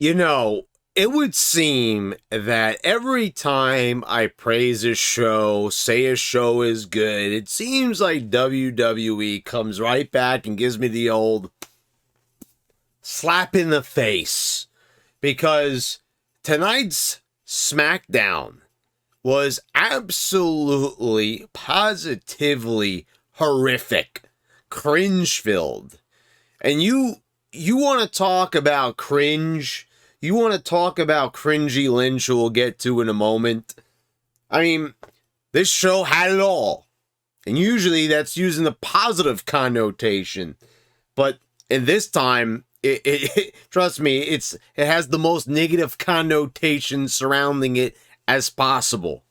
You know, it would seem that every time I praise a show, say a show is good, it seems like WWE comes right back and gives me the old slap in the face. Because tonight's Smackdown was absolutely, positively horrific, cringe-filled. And you want to talk about cringe? You want to talk about cringy Lynch, who we'll get to in a moment? I mean, this show had it all. And usually that's using the positive connotation. But in this time, trust me, it has the most negative connotation surrounding it as possible.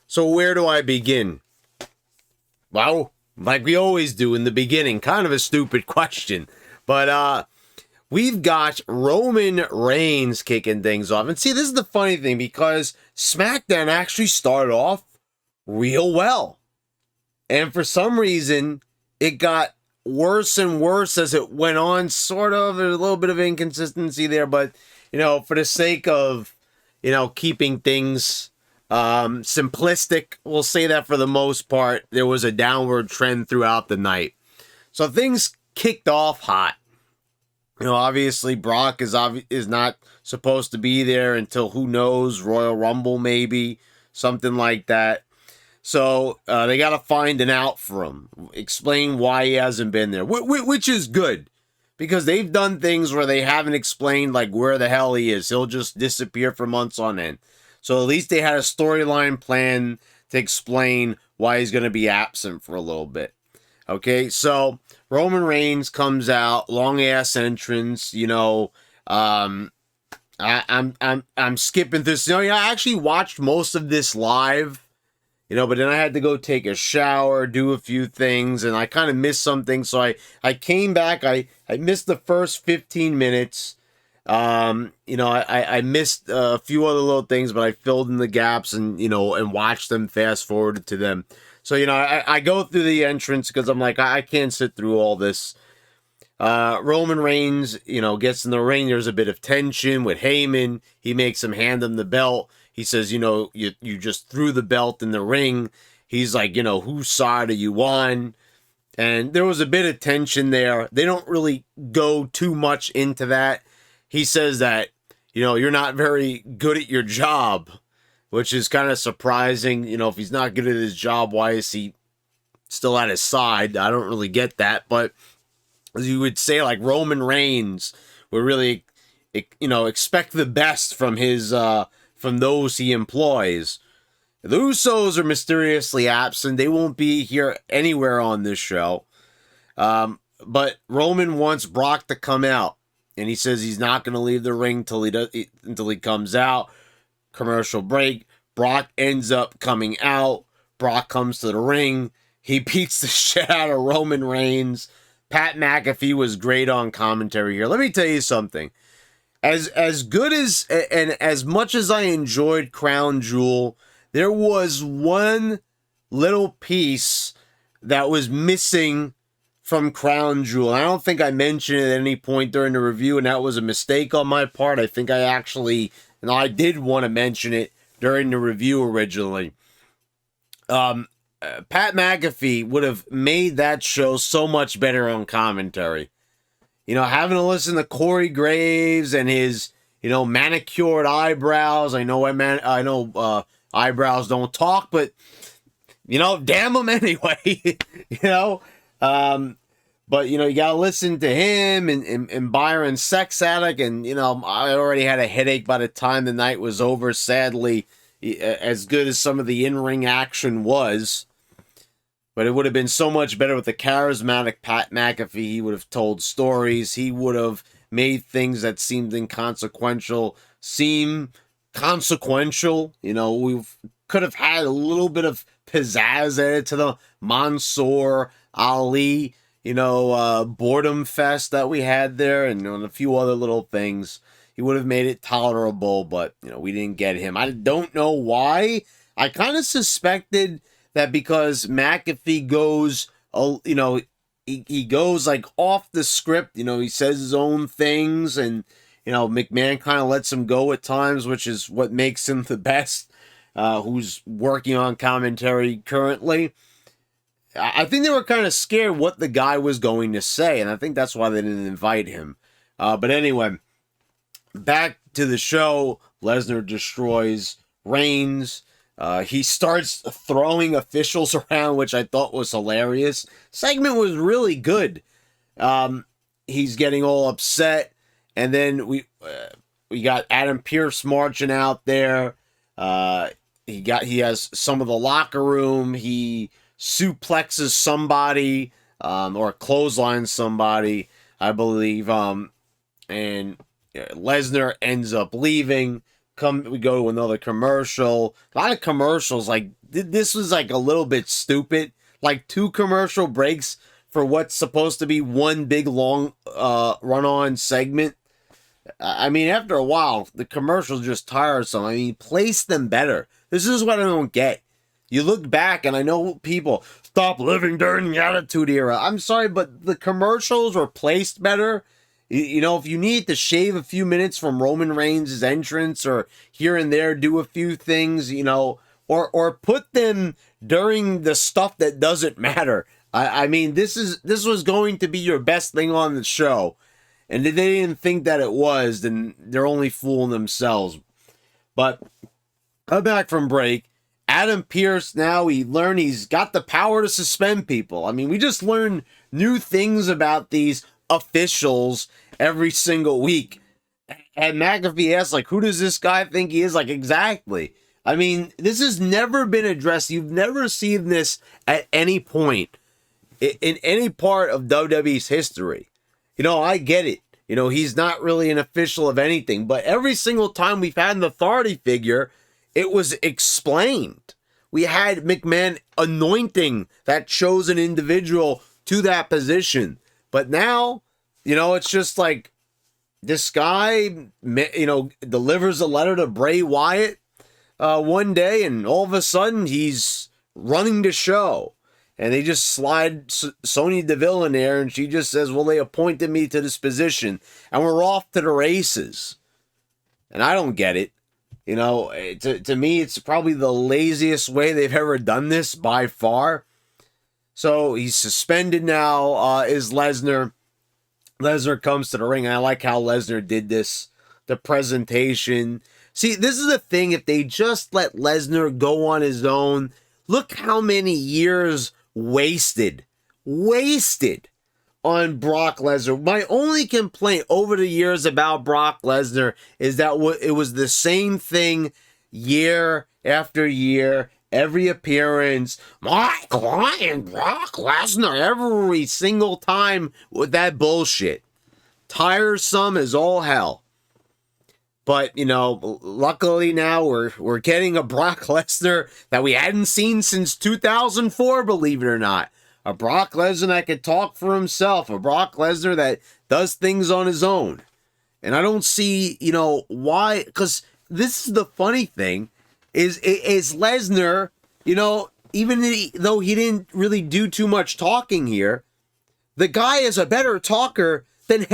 So where do I begin? Well, like we always do in the beginning, kind of a stupid question. But we've got Roman Reigns kicking things off. And see, this is the funny thing, because SmackDown actually started off real well. And for some reason, it got worse and worse as it went on, sort of. There's a little bit of inconsistency there, but, for the sake of, keeping things simplistic, we'll say that for the most part, there was a downward trend throughout the night. So things kicked off hot. Obviously Brock is not supposed to be there until, who knows, Royal Rumble maybe, something like that. So they got to find an out for him, explain why he hasn't been there, which is good, because they've done things where they haven't explained like where the hell he is. He'll just disappear for months on end. So at least they had a storyline plan to explain why he's going to be absent for a little bit. Okay, so Roman Reigns comes out, long ass entrance. I'm skipping this. I actually watched most of this live. But then I had to go take a shower, do a few things, and I kind of missed something. So I came back. I missed the first 15 minutes. I missed a few other little things, but I filled in the gaps and watched them, fast forwarded to them. So, I go through the entrance because I'm like, I can't sit through all this. Roman Reigns, gets in the ring. There's a bit of tension with Heyman. He makes him hand him the belt. He says, you just threw the belt in the ring. He's like, whose side are you on? And there was a bit of tension there. They don't really go too much into that. He says that, you're not very good at your job, which is kind of surprising. If he's not good at his job, why is he still at his side? I don't really get that. But as you would say, like, Roman Reigns would really, expect the best from his, from those he employs. The Usos are mysteriously absent. They won't be here anywhere on this show. But Roman wants Brock to come out, and he says he's not going to leave the ring until he comes out. Commercial break. Brock ends up coming out. Brock comes to the ring. He beats the shit out of Roman Reigns. Pat McAfee was great on commentary here. Let me tell you something. As good as and as much as I enjoyed Crown Jewel, there was one little piece that was missing from Crown Jewel. I don't think I mentioned it at any point during the review, and that was a mistake on my part. I think I did want to mention it during the review originally. Pat McAfee would have made that show so much better on commentary. Having to listen to Corey Graves and his, manicured eyebrows. I know eyebrows don't talk, but, damn them anyway. But, you got to listen to him and Byron Sex Addict. And, I already had a headache by the time the night was over, sadly, as good as some of the in-ring action was. But it would have been so much better with the charismatic Pat McAfee. He would have told stories. He would have made things that seemed inconsequential seem consequential. We could have had a little bit of pizzazz added to the Mansoor, Ali, boredom fest that we had there, and a few other little things. He would have made it tolerable, but, we didn't get him. I don't know why. I kind of suspected that because McAfee goes, he goes like off the script, he says his own things, and McMahon kind of lets him go at times, which is what makes him the best, who's working on commentary currently. I think they were kind of scared what the guy was going to say, and I think that's why they didn't invite him. But anyway, back to the show. Lesnar destroys Reigns. He starts throwing officials around, which I thought was hilarious. Segment was really good. He's getting all upset, and then we got Adam Pearce marching out there. He has some of the locker room. He suplexes somebody, or clotheslines somebody, I believe. And Lesnar ends up leaving. We go to another commercial. A lot of commercials. Like, this was like a little bit stupid. Like 2 commercial breaks for what's supposed to be one big long run-on segment. I mean, after a while, the commercials just tiresome. I mean, place them better. This is what I don't get. You look back, and I know people stop living during the Attitude Era. I'm sorry, but the commercials were placed better. If you need to shave a few minutes from Roman Reigns' entrance, or here and there do a few things, or put them during the stuff that doesn't matter. I mean, this was going to be your best thing on the show, and if they didn't think that it was, then they're only fooling themselves. But come back from break. Adam Pearce, now he's got the power to suspend people. I mean, we just learned new things about these officials every single week. And McAfee asks, like, who does this guy think he is? Like, exactly. I mean, this has never been addressed. You've never seen this at any point in any part of WWE's history. I get it. He's not really an official of anything, but every single time we've had an authority figure, it was explained. We had McMahon anointing that chosen individual to that position. But now, it's just like this guy, delivers a letter to Bray Wyatt one day, and all of a sudden he's running the show. And they just slide Sonya Deville in there, and she just says, well, they appointed me to this position, and we're off to the races. And I don't get it. To me, it's probably the laziest way they've ever done this by far. So he's suspended now, is Lesnar. Lesnar comes to the ring. I like how Lesnar did this, the presentation. See, this is the thing. If they just let Lesnar go on his own, look how many years wasted on Brock Lesnar. My only complaint over the years about Brock Lesnar is that it was the same thing year after year, every appearance. My client, Brock Lesnar, every single time with that bullshit. Tiresome as all hell. But, luckily now we're getting a Brock Lesnar that we hadn't seen since 2004, believe it or not. A Brock Lesnar that can talk for himself. A Brock Lesnar that does things on his own. And I don't see, why. Because this is the funny thing. Is Lesnar, even though he didn't really do too much talking here, the guy is a better talker than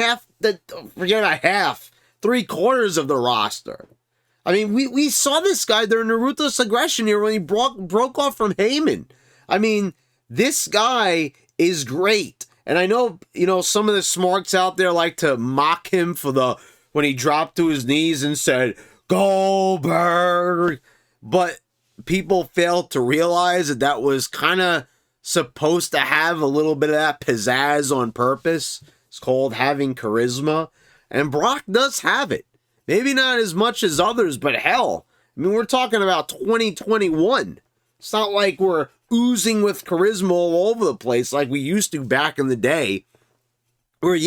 three-quarters of the roster. I mean, we saw this guy during the Ruthless Aggression here when he broke off from Heyman. I mean, this guy is great. And I know, some of the smarks out there like to mock him for when he dropped to his knees and said, Goldberg. But people failed to realize that was kind of supposed to have a little bit of that pizzazz on purpose. It's called having charisma. And Brock does have it. Maybe not as much as others, but hell, I mean, we're talking about 2021. It's not like we're oozing with charisma all over the place like we used to back in the day. Or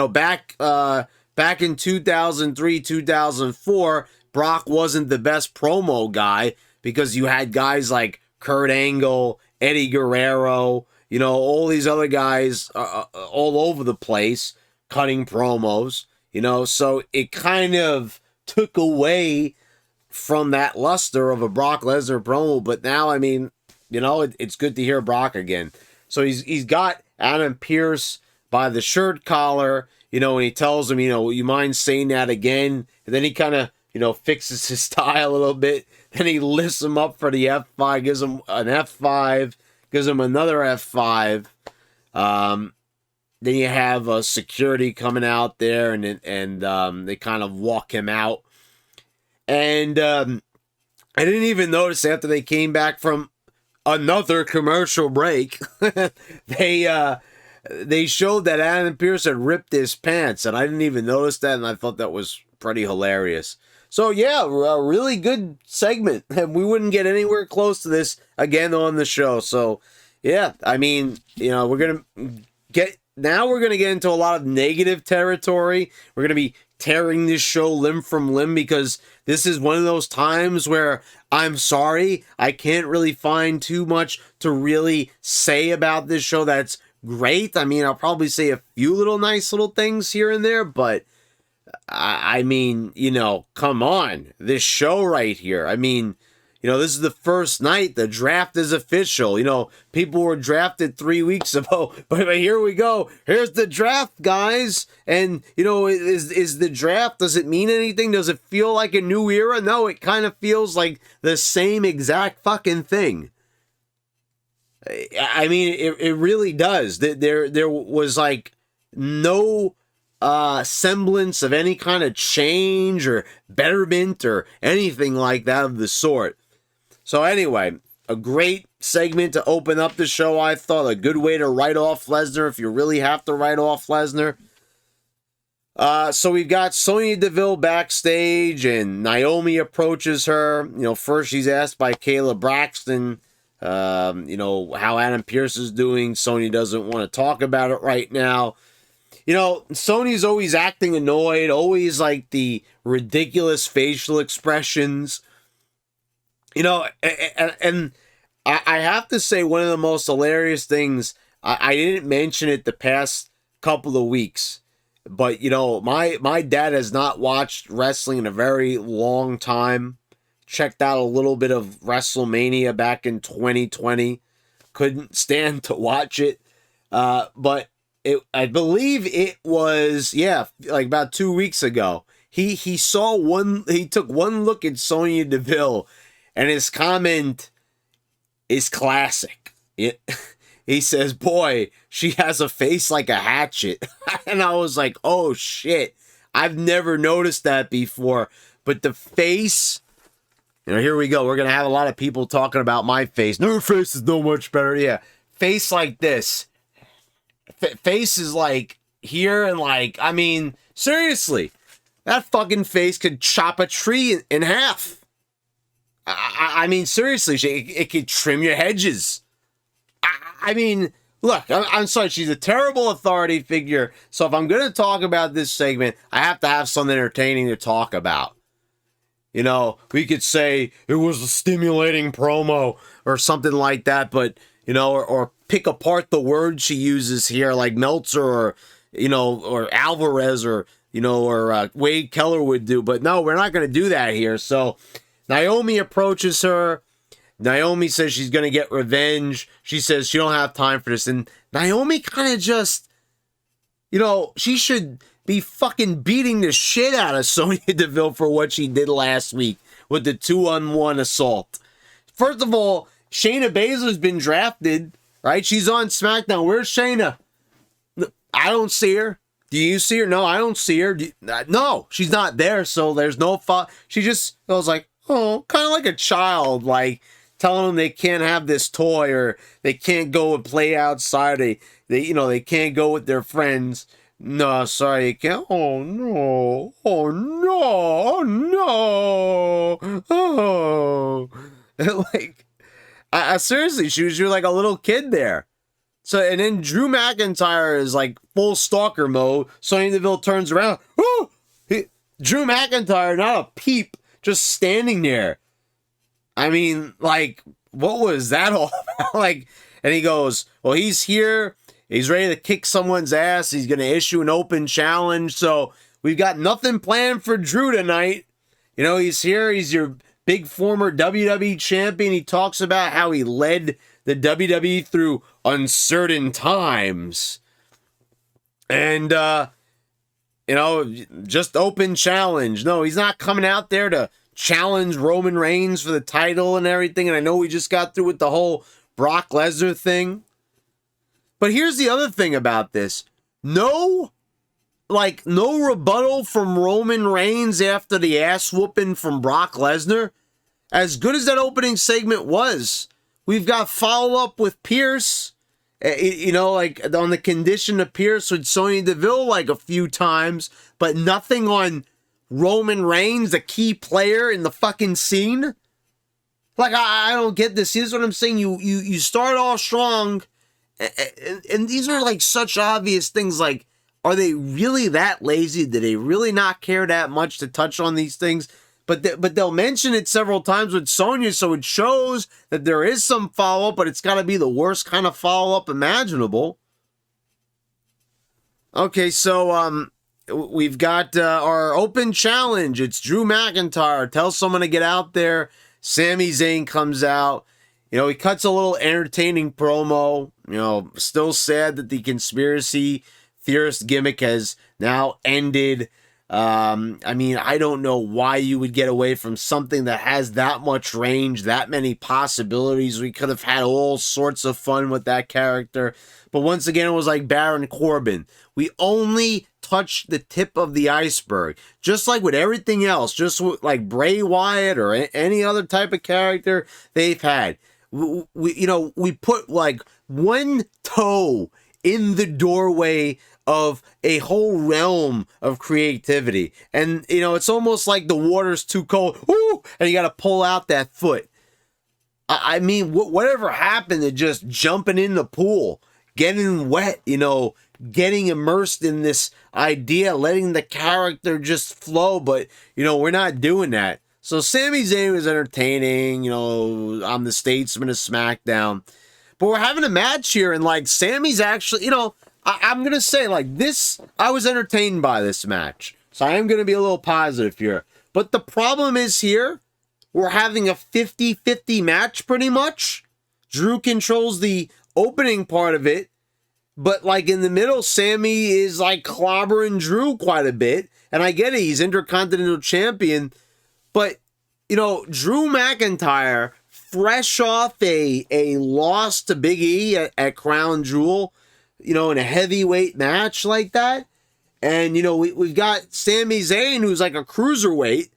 back in 2003, 2004, Brock wasn't the best promo guy because you had guys like Kurt Angle, Eddie Guerrero, all these other guys all over the place cutting promos, so it kind of took away from that luster of a Brock Lesnar promo. But now, I mean, it's good to hear Brock again. So he's got Adam Pearce by the shirt collar. and he tells him, you mind saying that again? And then he kind of, fixes his tie a little bit. Then he lifts him up for the F5, gives him an F5, gives him another F5. Then you have security coming out there, and they kind of walk him out. And I didn't even notice after they came back from another commercial break, they showed that Adam Pearce had ripped his pants, and I didn't even notice that, and I thought that was pretty hilarious. So yeah, a really good segment, and we wouldn't get anywhere close to this again on the show. So yeah, I mean, we're gonna get into a lot of negative territory. We're gonna be tearing this show limb from limb, because this is one of those times where I'm sorry, I can't really find too much to really say about this show that's great. I mean, I'll probably say a few nice little things here and there, but I mean, come on, this show right here. I mean, this is the first night. The draft is official. People were drafted 3 weeks ago, but here we go. Here's the draft, guys. And, is the draft, does it mean anything? Does it feel like a new era? No, it kind of feels like the same exact fucking thing. I mean, it really does. There was like no semblance of any kind of change or betterment or anything like that of the sort. So anyway, a great segment to open up the show, I thought. A good way to write off Lesnar if you really have to write off Lesnar. So we've got Sonya Deville backstage, and Naomi approaches her. First she's asked by Kayla Braxton, how Adam Pearce is doing. Sonya doesn't want to talk about it right now. Sonya's always acting annoyed, always like the ridiculous facial expressions. And I have to say, one of the most hilarious things, I didn't mention it the past couple of weeks, but, my dad has not watched wrestling in a very long time. Checked out a little bit of WrestleMania back in 2020. Couldn't stand to watch it. But I believe it was, like about 2 weeks ago. He took one look at Sonya Deville, and his comment is classic. He says, "Boy, she has a face like a hatchet." And I was like, oh shit, I've never noticed that before. But the face, here we go. We're going to have a lot of people talking about my face. No, her face is no much better. Yeah, face like this. Face is like here, and like, I mean, seriously, that fucking face could chop a tree in half. I mean, seriously, it could trim your hedges. I mean, look, I'm sorry, she's a terrible authority figure. So if I'm going to talk about this segment, I have to have something entertaining to talk about. We could say it was a stimulating promo or something like that, but, or pick apart the words she uses here, like Meltzer or, or Alvarez or, or Wade Keller would do. But no, we're not going to do that here. So Naomi approaches her. Naomi says she's going to get revenge. She says she don't have time for this. And Naomi kind of just, she should be fucking beating the shit out of Sonya Deville for what she did last week with the 2-on-1 assault. First of all, Shayna Baszler's been drafted, right? She's on SmackDown. Where's Shayna? I don't see her. Do you see her? No, I don't see her. No, she's not there, so there's no fault. She just was like, oh, kind of like a child, like telling them they can't have this toy, or they can't go and play outside. They can't go with their friends. No, sorry, you can't. Oh no! Oh no! Oh no! Like, I seriously, she was like a little kid there. So, and then Drew McIntyre is like full stalker mode. Sonya Deville turns around. Woo! Drew McIntyre, not a peep, just standing there. I mean, like, what was that all about? Like, and he goes, well, he's here. He's ready to kick someone's ass. He's going to issue an open challenge. So we've got nothing planned for Drew tonight. He's here. He's your big former WWE champion. He talks about how he led the WWE through uncertain times. And You know, just open challenge. No, he's not coming out there to challenge Roman Reigns for the title and everything. And I know we just got through with the whole Brock Lesnar thing. But here's the other thing about this. No rebuttal from Roman Reigns after the ass whooping from Brock Lesnar. As good as that opening segment was, we've got follow-up with Pierce. You know, like on the condition of Pierce with Sonya Deville like a few times, but nothing on Roman Reigns, the key player in the fucking scene. Like, I don't get this. Here's what I'm saying. You start off strong, and these are like such obvious things. Like, are they really that lazy? Do they really not care that much to touch on these things? But they'll mention it several times with Sonya, so it shows that there is some follow-up, but it's got to be the worst kind of follow-up imaginable. Okay, so we've got our open challenge. It's Drew McIntyre. Tell someone to get out there. Sami Zayn comes out. You know, he cuts a little entertaining promo. You know, still sad that the conspiracy theorist gimmick has now ended. I mean, I don't know why you would get away from something that has that much range, that many possibilities. We could have had all sorts of fun with that character. But once again, it was like Baron Corbin. We only touched the tip of the iceberg. Just like with everything else, just like Bray Wyatt or any other type of character they've had. We put like one toe in the doorway of a whole realm of creativity. And, you know, it's almost like the water's too cold. Ooh, and you got to pull out that foot. I mean, whatever happened to just jumping in the pool, getting wet, you know, getting immersed in this idea, letting the character just flow. But, you know, we're not doing that. So Sami Zayn was entertaining, you know, I'm the statesman of SmackDown. But we're having a match here, and, like, Sami's actually, you know, I'm going to say, like, this, I was entertained by this match. So I am going to be a little positive here. But the problem is here, we're having a 50-50 match pretty much. Drew controls the opening part of it. But, like, in the middle, Sami is, like, clobbering Drew quite a bit. And I get it, he's Intercontinental Champion. But, you know, Drew McIntyre, fresh off a loss to Big E at Crown Jewel, you know, in a heavyweight match like that. And, you know, we've got Sami Zayn, who's like a cruiserweight.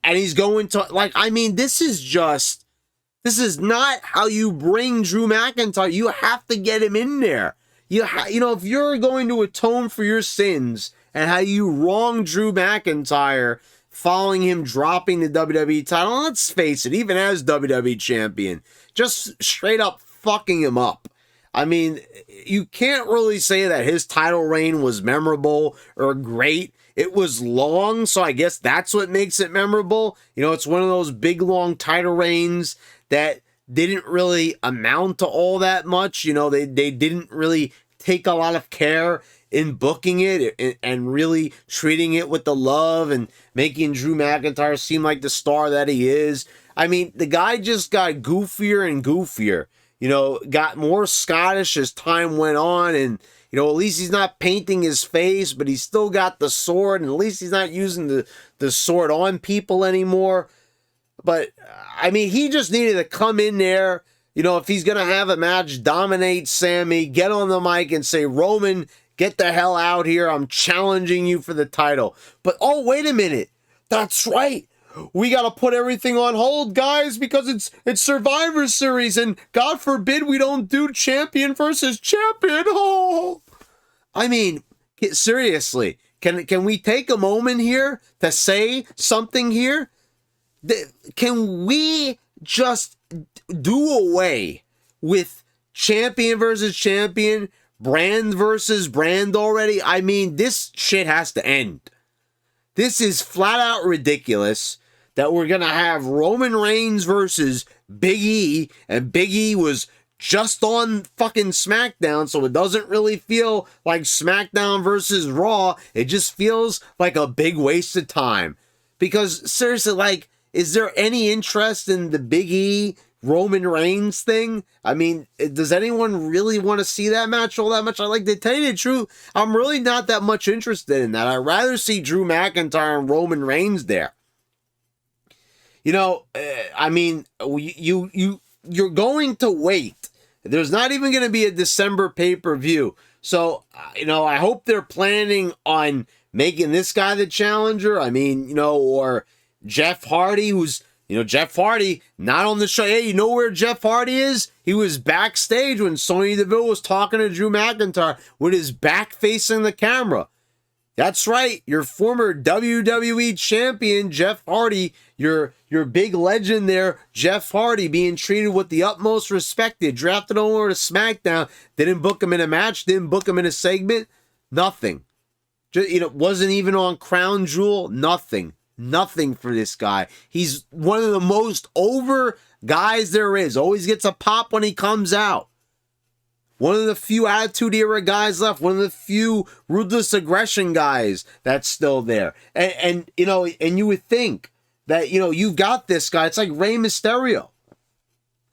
And he's going to, like, I mean, this is not how you bring Drew McIntyre. You have to get him in there. You know, if you're going to atone for your sins and how you wronged Drew McIntyre following him dropping the WWE title, let's face it, even as WWE champion, just straight up fucking him up. I mean, you can't really say that his title reign was memorable or great. It was long, so I guess that's what makes it memorable. You know, it's one of those big, long title reigns that didn't really amount to all that much. You know, they didn't really take a lot of care in booking it and really treating it with the love and making Drew McIntyre seem like the star that he is. I mean, the guy just got goofier and goofier. You know, got more Scottish as time went on, and, you know, at least he's not painting his face, but he's still got the sword, and at least he's not using the sword on people anymore. But, I mean, he just needed to come in there, you know, if he's going to have a match, dominate Sami, get on the mic and say, Roman, get the hell out here, I'm challenging you for the title. But, oh, wait a minute, that's right. We got to put everything on hold, guys, because it's Survivor Series, and God forbid we don't do champion versus champion. Oh, I mean, seriously, can we take a moment here to say something here? Can we just do away with champion versus champion, brand versus brand already? I mean, this shit has to end. This is flat out ridiculous that we're going to have Roman Reigns versus Big E, and Big E was just on fucking SmackDown, so it doesn't really feel like SmackDown versus Raw. It just feels like a big waste of time. Because, seriously, like, is there any interest in the Big E Roman Reigns thing. I mean, does anyone really want to see that match all that much? I like to tell you the truth, I'm really not that much interested in that. I'd rather see Drew McIntyre and Roman Reigns there. You know, I mean, you're going to wait. There's not even going to be a December pay-per-view. So, you know, I hope they're planning on making this guy the challenger. I mean, you know, or Jeff Hardy, who's, you know, Jeff Hardy, not on the show. Hey, you know where Jeff Hardy is? He was backstage when Sonya Deville was talking to Drew McIntyre with his back facing the camera. That's right, your former WWE champion, Jeff Hardy, your big legend there, Jeff Hardy, being treated with the utmost respect. They drafted over to SmackDown, didn't book him in a match, didn't book him in a segment, nothing. Just, you know, wasn't even on Crown Jewel, nothing. Nothing for this guy. He's one of the most over guys there is. Always gets a pop when he comes out. One of the few Attitude Era guys left. One of the few Ruthless Aggression guys that's still there. And you know, and you would think that, you know, you've got this guy. It's like Rey Mysterio.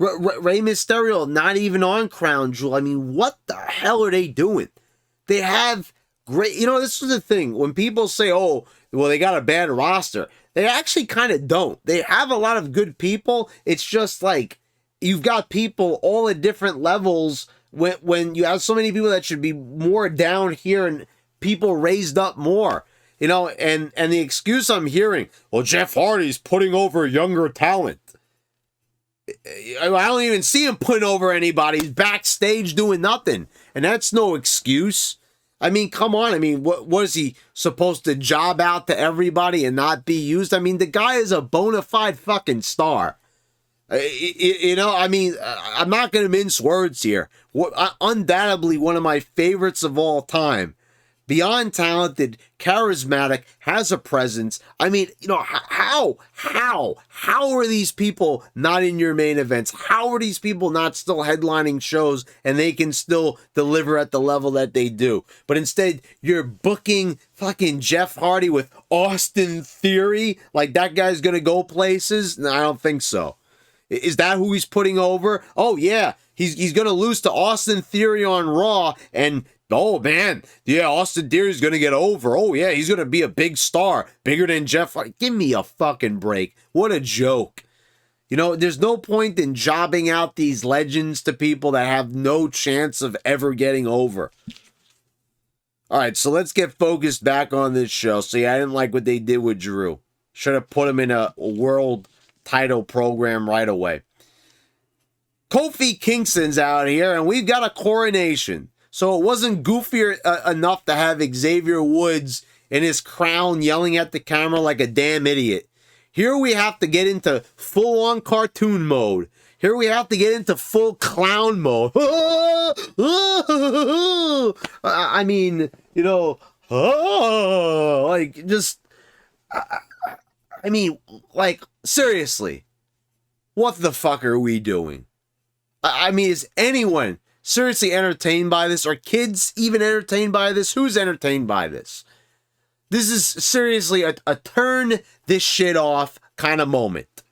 Rey Mysterio, not even on Crown Jewel. I mean, what the hell are they doing? They have great, you know, this is the thing. When people say, oh, well, they got a bad roster, they actually kind of don't. They have a lot of good people. It's just like, you've got people all at different levels. When you have so many people that should be more down here and people raised up more, you know, and the excuse I'm hearing, well, Jeff Hardy's putting over younger talent. I don't even see him putting over anybody. He's backstage doing nothing. And that's no excuse. I mean, come on. I mean, what is he supposed to job out to everybody and not be used? I mean, the guy is a bona fide fucking star. You know, I mean, I'm not going to mince words here. Undoubtedly one of my favorites of all time. Beyond talented, charismatic, has a presence. I mean, you know, how are these people not in your main events? How are these people not still headlining shows and they can still deliver at the level that they do? But instead, you're booking fucking Jeff Hardy with Austin Theory. Like, that guy's going to go places? No, I don't think so. Is that who he's putting over? Oh, yeah. He's going to lose to Austin Theory on Raw. And, oh, man. Yeah, Austin Theory's going to get over. Oh, yeah. He's going to be a big star. Bigger than Jeff. Give me a fucking break. What a joke. You know, there's no point in jobbing out these legends to people that have no chance of ever getting over. All right, so let's get focused back on this show. See, I didn't like what they did with Drew. Should have put him in a world title program right away. Kofi Kingston's out here, and we've got a coronation. So it wasn't goofier enough to have Xavier Woods in his crown yelling at the camera like a damn idiot. Here we have to get into full-on cartoon mode. Here we have to get into full clown mode. I mean, you know, like, just... I mean, like, seriously, what the fuck are we doing? I mean, is anyone seriously entertained by this? Are kids even entertained by this? Who's entertained by this? This is seriously a turn this shit off kind of moment.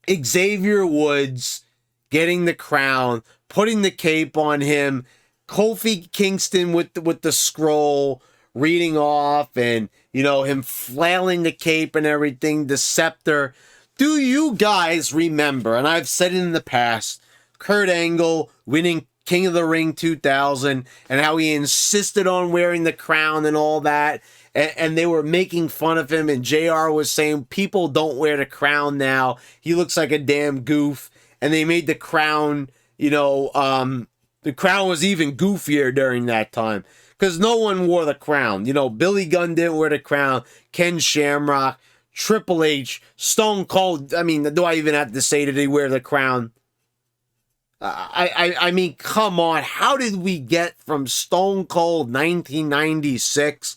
Xavier Woods getting the crown, putting the cape on him, Kofi Kingston with the scroll, reading off, and, you know, him flailing the cape and everything, the scepter. Do you guys remember, and I've said it in the past, Kurt Angle winning King of the Ring 2000 and how he insisted on wearing the crown and all that, and they were making fun of him, and JR was saying people don't wear the crown now, he looks like a damn goof, and they made the crown, you know, the crown was even goofier during that time. Because no one wore the crown. You know, Billy Gunn didn't wear the crown. Ken Shamrock, Triple H, Stone Cold. I mean, do I even have to say, did he wear the crown? I mean, come on. How did we get from Stone Cold 1996?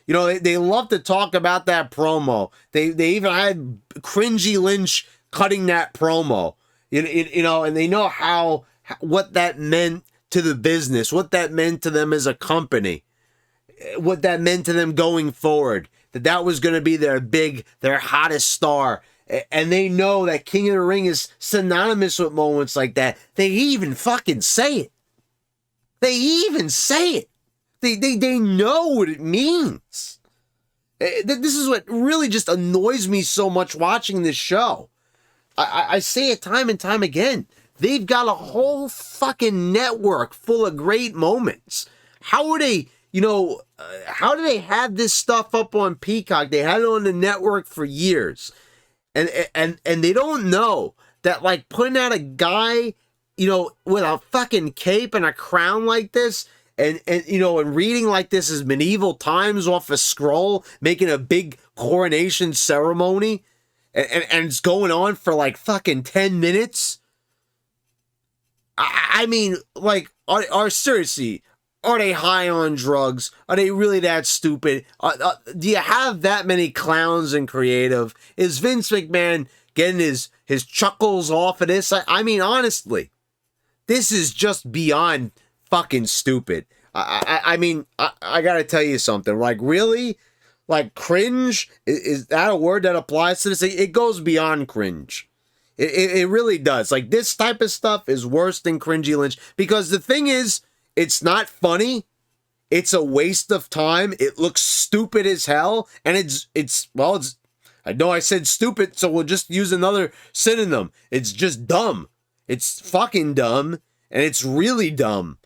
You know, they love to talk about that promo. They even had Cringy Lynch cutting that promo. You know, and they know what that meant to the business, what that meant to them as a company, what that meant to them going forward, that was going to be their hottest star, and they know that King of the Ring is synonymous with moments like that, they even fucking say it. They even say it. They know what it means. This is what really just annoys me so much watching this show. I say it time and time again. They've got a whole fucking network full of great moments. How are they, how do they have this stuff up on Peacock? They had it on the network for years. And they don't know that, like, putting out a guy, with a fucking cape and a crown like this, and reading like this is medieval times off a scroll, making a big coronation ceremony, and it's going on for like fucking 10 minutes. I mean, like, seriously, are they high on drugs? Are they really that stupid? Do you have that many clowns and creative? Is Vince McMahon getting his chuckles off of this? I mean, honestly, this is just beyond fucking stupid. I mean, I gotta tell you something. Like, really? Like, cringe? Is that a word that applies to this? It goes beyond cringe. It really does. Like, this type of stuff is worse than cringy Lynch, because the thing is, it's not funny. It's a waste of time. It looks stupid as hell, and it's I know I said stupid, so we'll just use another synonym. It's just dumb. It's fucking dumb, and it's really dumb.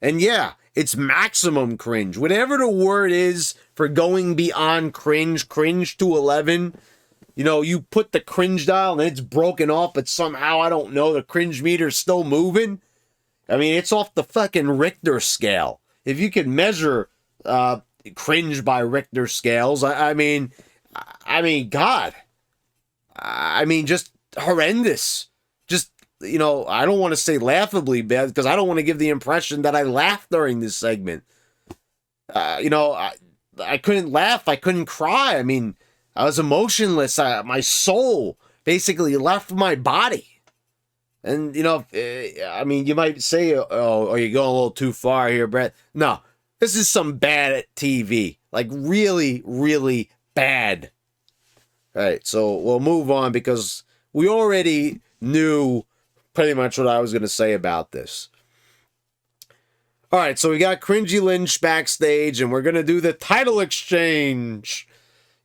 And yeah, it's maximum cringe. Whatever the word is for going beyond cringe to 11. You put the cringe dial and it's broken off, but somehow, I don't know, the cringe meter's still moving. I mean, it's off the fucking Richter scale. If you could measure cringe by Richter scales, I mean, God. I mean, just horrendous. Just, I don't want to say laughably bad, because I don't want to give the impression that I laughed during this segment. I couldn't laugh. I couldn't cry. I mean, I was emotionless. My soul basically left my body. And, I mean, you might say, oh, are you going a little too far here, Brett? No, this is some bad TV. Like, really, really bad. All right, so we'll move on, because we already knew pretty much what I was going to say about this. All right, so we got Cringy Lynch backstage, and we're going to do the title exchange.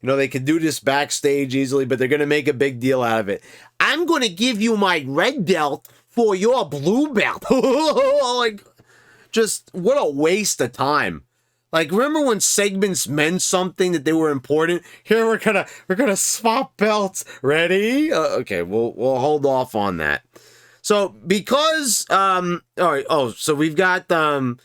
They could do this backstage easily, but they're going to make a big deal out of it. I'm going to give you my red belt for your blue belt. Like, just what a waste of time. Like, remember when segments meant something, that they were important? Here, we're gonna swap belts. Ready? Okay, we'll hold off on that. So, because all right. Oh, so we've got Gia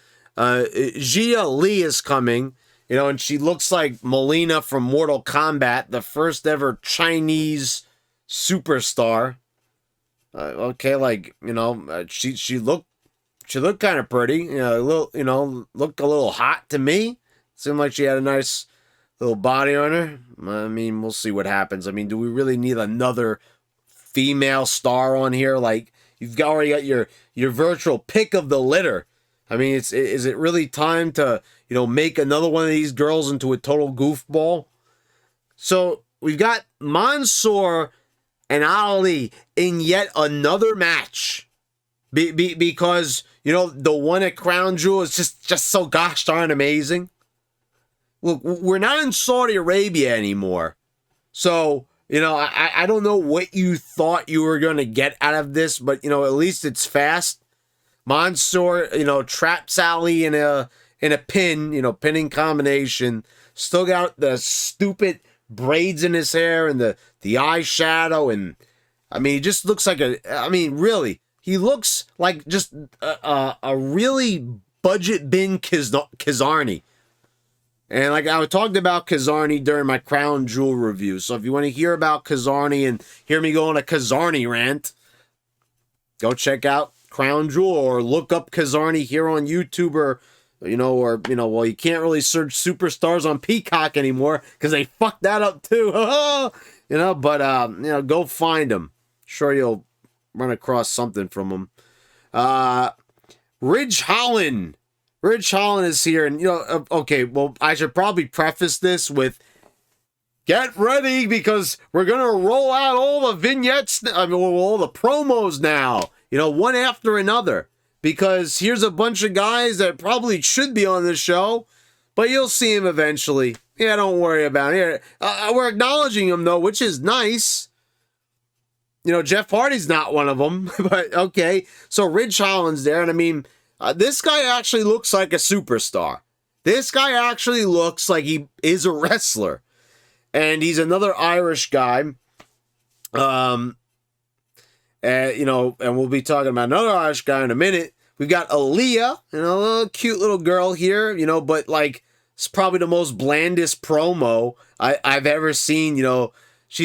Lee is coming. And she looks like Melina from Mortal Kombat, the first ever Chinese superstar. Okay, like, she looked kind of pretty. Looked a little hot to me. Seemed like she had a nice little body on her. I mean, we'll see what happens. I mean, do we really need another female star on here? Like, you've already got your virtual pick of the litter. I mean, is it really time to, make another one of these girls into a total goofball? So we've got Mansoor and Ali in yet another match. Because, the one at Crown Jewel is just so gosh darn amazing. Look, we're not in Saudi Arabia anymore. So, I don't know what you thought you were going to get out of this, but, at least it's fast. Mansoor, traps Ali in a pin, pinning combination. Still got the stupid braids in his hair and the eyeshadow, and I mean, he just looks like really, he looks like just a really budget bin Kazarni. And like I talked about Kazarni during my Crown Jewel review, so if you want to hear about Kazarni and hear me go on a Kazarni rant, go check out Crown Jewel, or look up Kazarni here on YouTube, or well, you can't really search superstars on Peacock anymore because they fucked that up too. But go find them. Sure, you'll run across something from them. Ridge Holland is here, and okay, well, I should probably preface this with, get ready because we're going to roll out all the vignettes, I mean, all the promos now, you know, one after another. Because here's a bunch of guys that probably should be on this show, but you'll see them eventually. Yeah, don't worry about it. We're acknowledging them, though, which is nice. You know, Jeff Hardy's not one of them, but okay. So Ridge Holland's there, and I mean, this guy actually looks like a superstar. This guy actually looks like he is a wrestler. And he's another Irish guy. You know, and we'll be talking about another Irish guy in a minute. We've got Aaliyah, you know, a little cute little girl here, you know, but like, it's probably the most blandest promo I've ever seen, you know.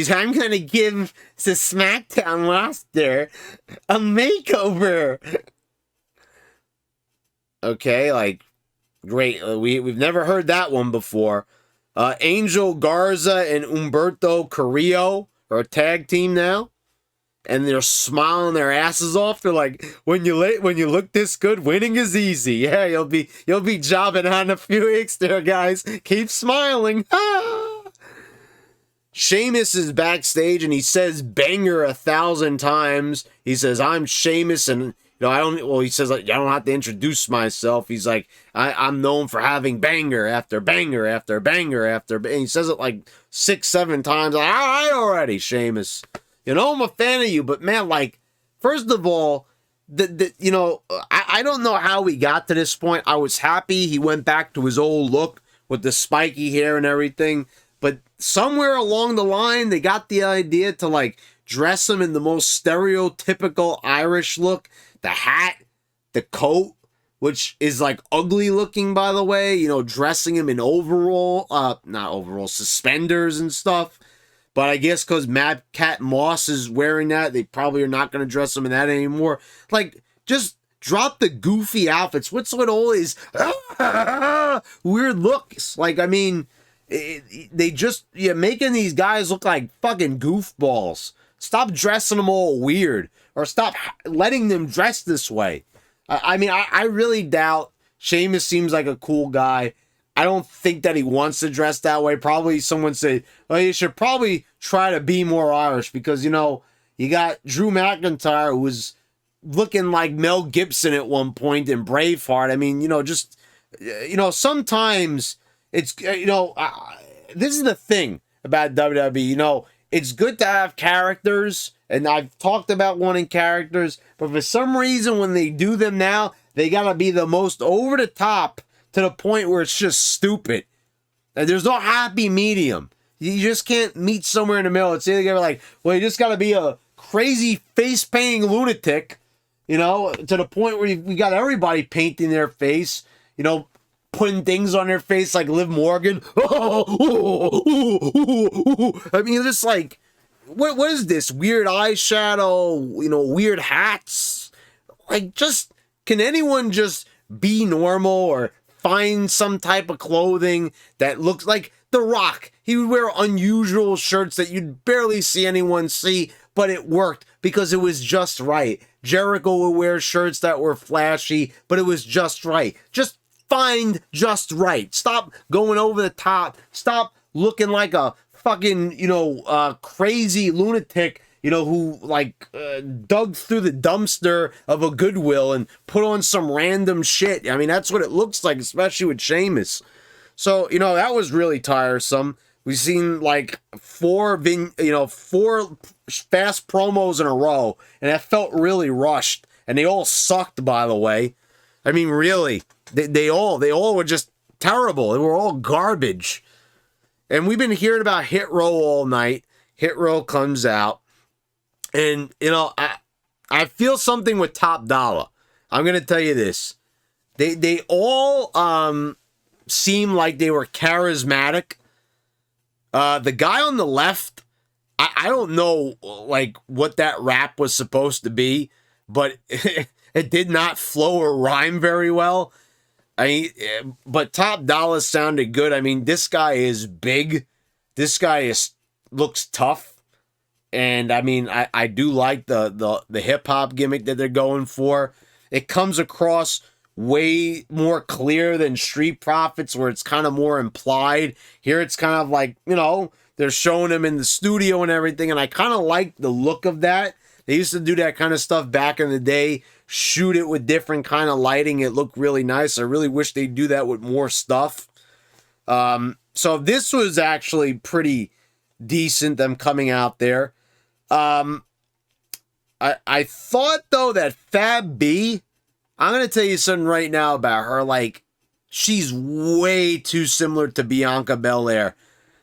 I'm going to give the Smackdown roster a makeover. Okay, like, great. We've never heard that one before. Angel Garza and Humberto Carrillo are a tag team now. And they're smiling their asses off. They're like, when you look this good, winning is easy. Yeah, you'll be jobbing on a few weeks there, guys. Keep smiling. Sheamus is backstage and he says banger 1,000 times. He says, I'm Sheamus, and you know, he says, like, I don't have to introduce myself. He's like, I'm known for having banger after banger after banger after, and he says it like 6-7 times. Like, all right already, Sheamus. You know, I'm a fan of you, but man, like, first of all, you know, I don't know how we got to this point. I was happy he went back to his old look with the spiky hair and everything, but somewhere along the line, they got the idea to, like, dress him in the most stereotypical Irish look. The hat, the coat, which is, like, ugly looking, by the way, you know, dressing him in suspenders and stuff. But I guess because Mad Cat Moss is wearing that, they probably are not going to dress him in that anymore. Like, just drop the goofy outfits. What's with all these weird looks? Like, I mean, you're making these guys look like fucking goofballs. Stop dressing them all weird. Or stop letting them dress this way. I mean, I really doubt Sheamus seems like a cool guy. I don't think that he wants to dress that way. Probably someone said, well, you should probably try to be more Irish because, you know, you got Drew McIntyre who was looking like Mel Gibson at one point in Braveheart. I mean, you know, just, you know, sometimes it's, you know, this is the thing about WWE, you know, it's good to have characters, and I've talked about wanting characters, but for some reason when they do them now, they gotta be the most over the top to the point where it's just stupid. And there's no happy medium. You just can't meet somewhere in the middle. It's either like, well, you just got to be a crazy face-painting lunatic, you know, to the point where we got everybody painting their face, you know, putting things on their face like Liv Morgan. I mean, just like, what is this? Weird eyeshadow, you know, weird hats. Like, just, can anyone just be normal or find some type of clothing that looks like The Rock? He would wear unusual shirts that you'd barely see anyone see, but it worked because it was just right. Jericho would wear shirts that were flashy, but it was just right. Just find just right. Stop going over the top. Stop looking like a fucking, you know, crazy lunatic, you know, who like dug through the dumpster of a Goodwill and put on some random shit. I mean, that's what it looks like, especially with Sheamus. So, you know, that was really tiresome. We've seen like four fast promos in a row, and that felt really rushed. And they all sucked, by the way. I mean, really, they all were just terrible. They were all garbage. And we've been hearing about Hit Row all night. Hit Row comes out. And, you know, I feel something with Top Dollar. I'm going to tell you this. They all seem like they were charismatic. The guy on the left, I don't know, like, what that rap was supposed to be, but it did not flow or rhyme very well. But Top Dollar sounded good. I mean, this guy is big. This guy looks tough. And I mean, I do like the hip hop gimmick that they're going for. It comes across way more clear than Street Profits, where it's kind of more implied. Here it's kind of like, you know, they're showing them in the studio and everything, and I kind of like the look of that. They used to do that kind of stuff back in the day, shoot it with different kind of lighting. It looked really nice. I really wish they'd do that with more stuff. So this was actually pretty decent, them coming out there. I thought, though, that Fab B, I'm going to tell you something right now about her. Like, she's way too similar to Bianca Belair.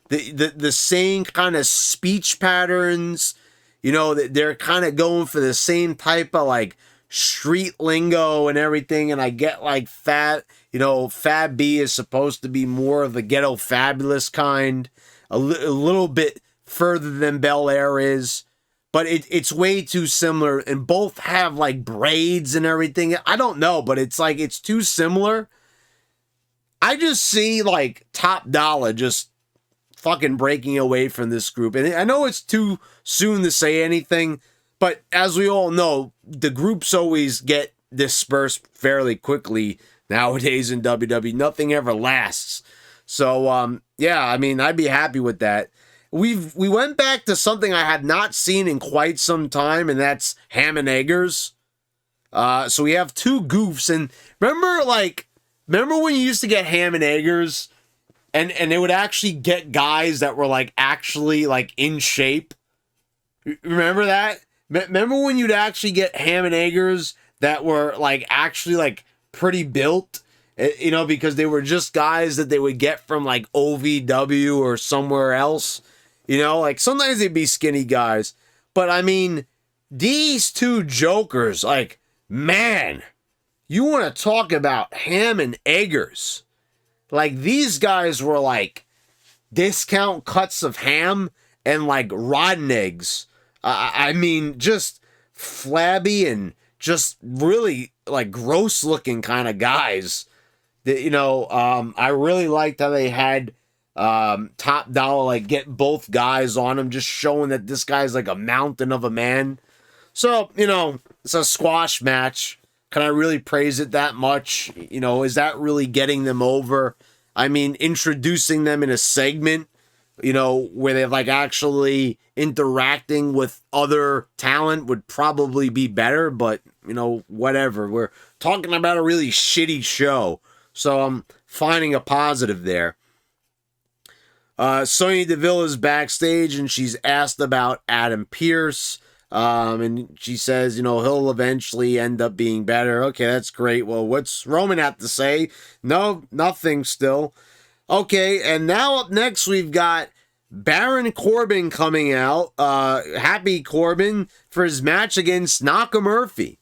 The same kind of speech patterns, you know, they're kind of going for the same type of, like, street lingo and everything. And I get, like, Fab B is supposed to be more of the ghetto fabulous kind, a little bit further than Belair is. But it's way too similar, and both have, like, braids and everything. I don't know, but it's, like, it's too similar. I just see, like, Top Dollar just fucking breaking away from this group. And I know it's too soon to say anything, but as we all know, the groups always get dispersed fairly quickly nowadays in WWE. Nothing ever lasts. So, yeah, I mean, I'd be happy with that. We went back to something I had not seen in quite some time, and that's Ham and Eggers. So we have two goofs, and remember when you used to get Ham and Eggers, and they would actually get guys that were, like, actually, like, in shape? Remember that? Remember when you'd actually get Ham and Eggers that were, like, actually, like, pretty built? You know, because they were just guys that they would get from, like, OVW or somewhere else. You know, like, sometimes they'd be skinny guys. But, I mean, these two jokers, like, man, you want to talk about Ham and Eggers. Like, these guys were, like, discount cuts of ham and, like, rotten eggs. I mean, just flabby and just really, like, gross-looking kind of guys. That, you know, I really liked how they had Top Dollar, like, get both guys on him, just showing that this guy's like a mountain of a man. So, you know, it's a squash match. Can I really praise it that much? You know, is that really getting them over? I mean, introducing them in a segment, you know, where they're, like, actually interacting with other talent would probably be better, but, you know, whatever. We're talking about a really shitty show, so I'm finding a positive there. Sonya Deville is backstage, and she's asked about Adam Pearce. And she says, you know, he'll eventually end up being better. Okay, that's great. Well, what's Roman have to say? No, nothing still. Okay, and now up next we've got Baron Corbin coming out. Happy Corbin for his match against Nakamura.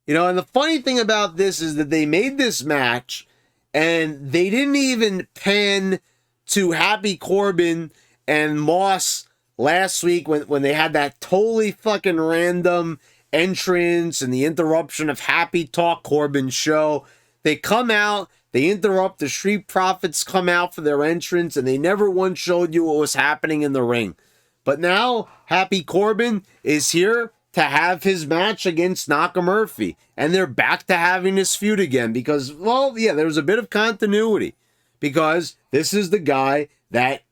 You know, and the funny thing about this is that they made this match, and they didn't even pan to Happy Corbin and Moss last week when they had that totally fucking random entrance and the interruption of Happy Talk Corbin show. They come out, they interrupt, the Street Profits come out for their entrance, and they never once showed you what was happening in the ring. But now, Happy Corbin is here to have his match against Nakamura, and they're back to having this feud again because, well, yeah, there was a bit of continuity. Because this is the guy that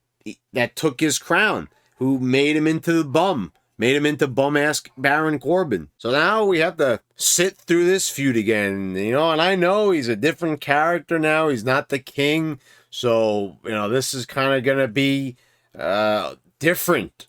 took his crown, who made him into bum-ass Baron Corbin. So now we have to sit through this feud again, you know, and I know he's a different character now. He's not the king, so, you know, this is kind of going to be different.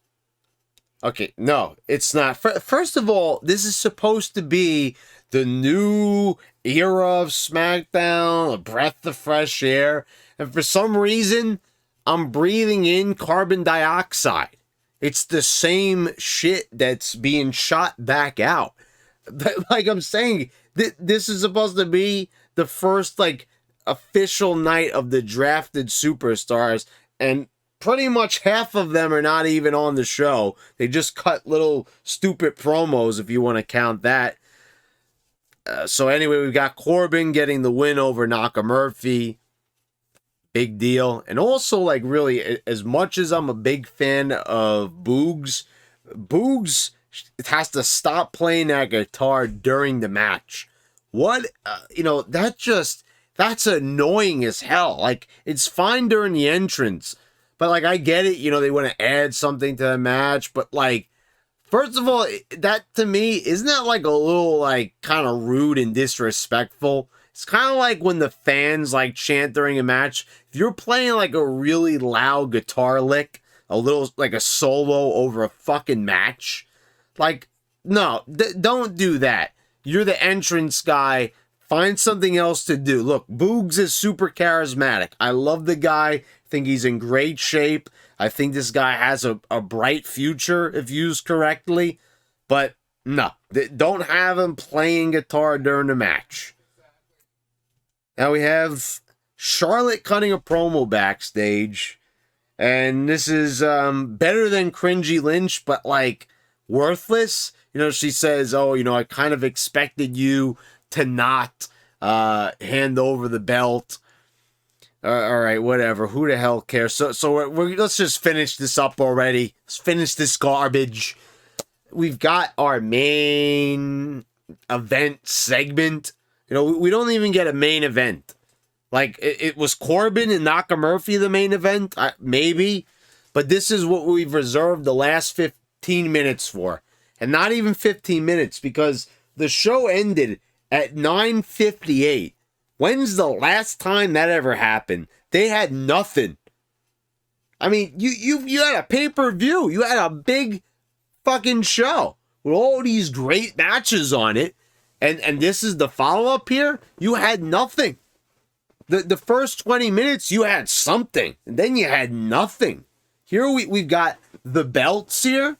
Okay, no, it's not. First of all, this is supposed to be the new era of SmackDown, a breath of fresh air. And for some reason, I'm breathing in carbon dioxide. It's the same shit that's being shot back out. Like I'm saying, this is supposed to be the first, like, official night of the drafted superstars. And pretty much half of them are not even on the show. They just cut little stupid promos, if you want to count that. So anyway, we've got Corbin getting the win over Nakamura. Big deal. And also, like, really, as much as I'm a big fan of Boogs has to stop playing that guitar during the match. What, you know, that's annoying as hell. Like, it's fine during the entrance, But, like, I get it. You know, they want to add something to the match. But, like, first of all, that to me, isn't that like a little, like, kind of rude and disrespectful? It's kind of like when the fans, like, chant during a match. If you're playing, like, a really loud guitar lick, a little, like, a solo over a fucking match, like, no, don't do that. You're the entrance guy. Find something else to do. Look, Boogs is super charismatic. I love the guy. I think he's in great shape. I think this guy has a bright future if used correctly. But no, don't have him playing guitar during the match. Now we have Charlotte cutting a promo backstage. And this is better than cringy Lynch, but like worthless. You know, she says, oh, you know, I kind of expected you to not hand over the belt. All right, whatever. Who the hell cares? So let's just finish this up already. Let's finish this garbage. We've got our main event segment. You know, we don't even get a main event. Like, it was Corbin and Nakamura the main event? Maybe. But this is what we've reserved the last 15 minutes for. And not even 15 minutes, because the show ended at 9:58. When's the last time that ever happened? They had nothing. I mean, you had a pay-per-view. You had a big fucking show with all these great matches on it. And this is the follow-up here? You had nothing. The first 20 minutes, you had something. And then you had nothing. Here we've got the belts here.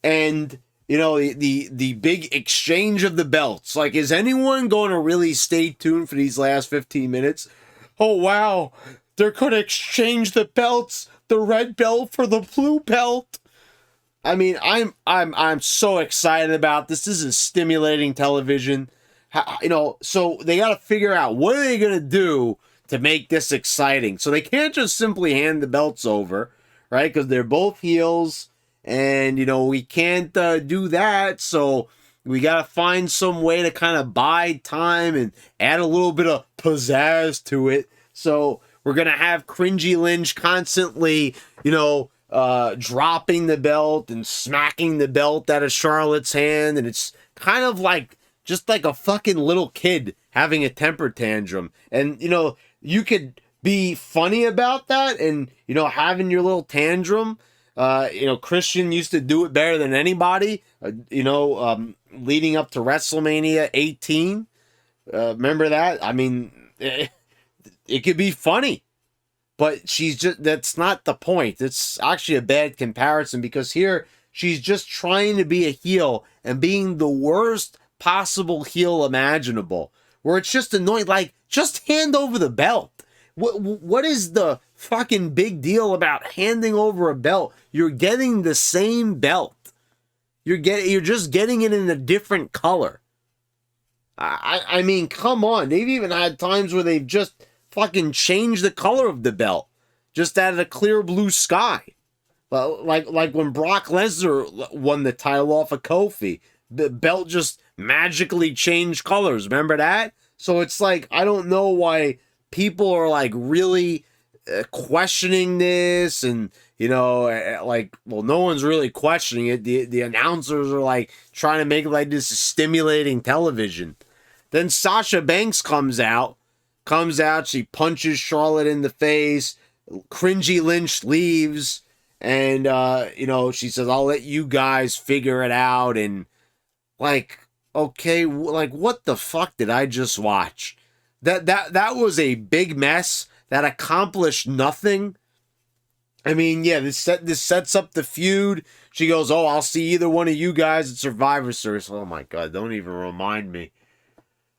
And, you know, the big exchange of the belts. Like, is anyone going to really stay tuned for these last 15 minutes? Oh, wow. They're going to exchange the belts. The red belt for the blue belt. I mean, I'm so excited about this. This is stimulating television. You know, so they got to figure out what are they going to do to make this exciting. So they can't just simply hand the belts over, right? Because they're both heels. And, you know, we can't do that. So we got to find some way to kind of bide time and add a little bit of pizzazz to it. So we're going to have cringy Lynch constantly, you know, dropping the belt and smacking the belt out of Charlotte's hand. And it's kind of like, just like a fucking little kid having a temper tantrum. And, you know, you could be funny about that and, you know, having your little tantrum. You know, Christian used to do it better than anybody, you know, leading up to WrestleMania 18. Remember that? I mean, it could be funny, but that's not the point. It's actually a bad comparison because here she's just trying to be a heel and being the worst possible heel imaginable, where it's just annoying. Like, just hand over the belt. What is the fucking big deal about handing over a belt? You're getting the same belt. You're just getting it in a different color. I mean, come on. They've even had times where they've just fucking changed the color of the belt, just out of a clear blue sky. Like when Brock Lesnar won the title off of Kofi, the belt just magically changed colors. Remember that? So it's like, I don't know why people are like really questioning this, and you know, like, well, no one's really questioning it. The announcers are like trying to make it like this is stimulating television. Then Sasha Banks comes out, she punches Charlotte in the face. Cringy Lynch leaves, and you know, she says, "I'll let you guys figure it out." And like, okay, like, what the fuck did I just watch? That was a big mess that accomplished nothing. I mean, yeah, this sets up the feud. She goes, "Oh, I'll see either one of you guys at Survivor Series." Oh my God, don't even remind me.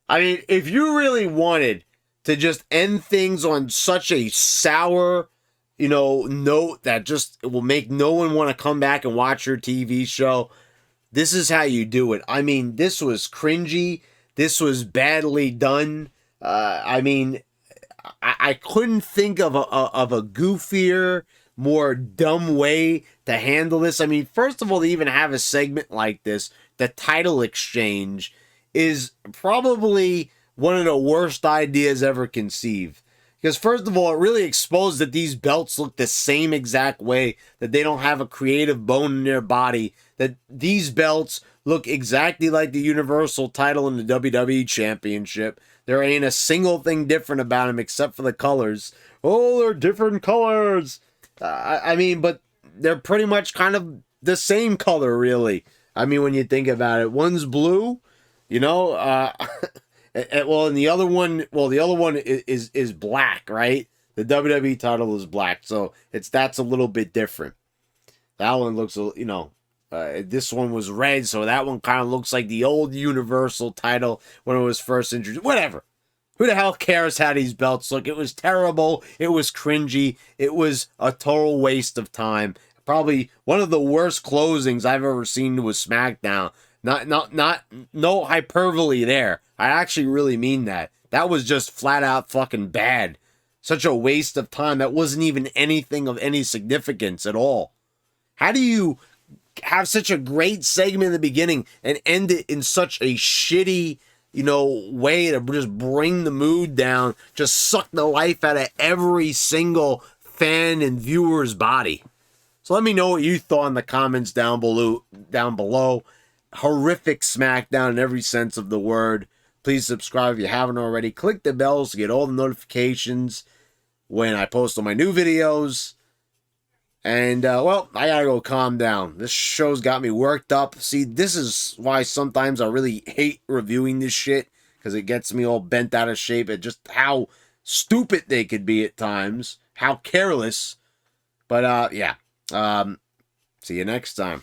I mean, if you really wanted to just end things on such a sour, you know, note that just will make no one want to come back and watch your TV show, this is how you do it. I mean, this was cringy. This was badly done. I mean, I couldn't think of a goofier, more dumb way to handle this. I mean, first of all, to even have a segment like this, the title exchange, is probably one of the worst ideas ever conceived. Because first of all, it really exposed that these belts look the same exact way, that they don't have a creative bone in their body, that these belts look exactly like the Universal title and the WWE Championship. There ain't a single thing different about them except for the colors. Oh, they're different colors. I mean, but they're pretty much kind of the same color, really. I mean, when you think about it, one's blue, you know, well, and the other one, is black, right? The WWE title is black, so that's a little bit different. That one looks, you know, this one was red, so that one kind of looks like the old Universal title when it was first introduced. Whatever. Who the hell cares how these belts look? It was terrible. It was cringy. It was a total waste of time. Probably one of the worst closings I've ever seen to a SmackDown. No hyperbole there. I actually really mean that. That was just flat out fucking bad. Such a waste of time. That wasn't even anything of any significance at all. How do you have such a great segment in the beginning and end it in such a shitty, you know, way to just bring the mood down, just suck the life out of every single fan and viewer's body? So let me know what you thought in the comments down below. Horrific SmackDown in every sense of the word. Please subscribe if you haven't already. Click the bells to get all the notifications when I post on my new videos. And, well, I gotta go calm down. This show's got me worked up. See, this is why sometimes I really hate reviewing this shit, because it gets me all bent out of shape at just how stupid they could be at times, how careless. But, yeah. See you next time.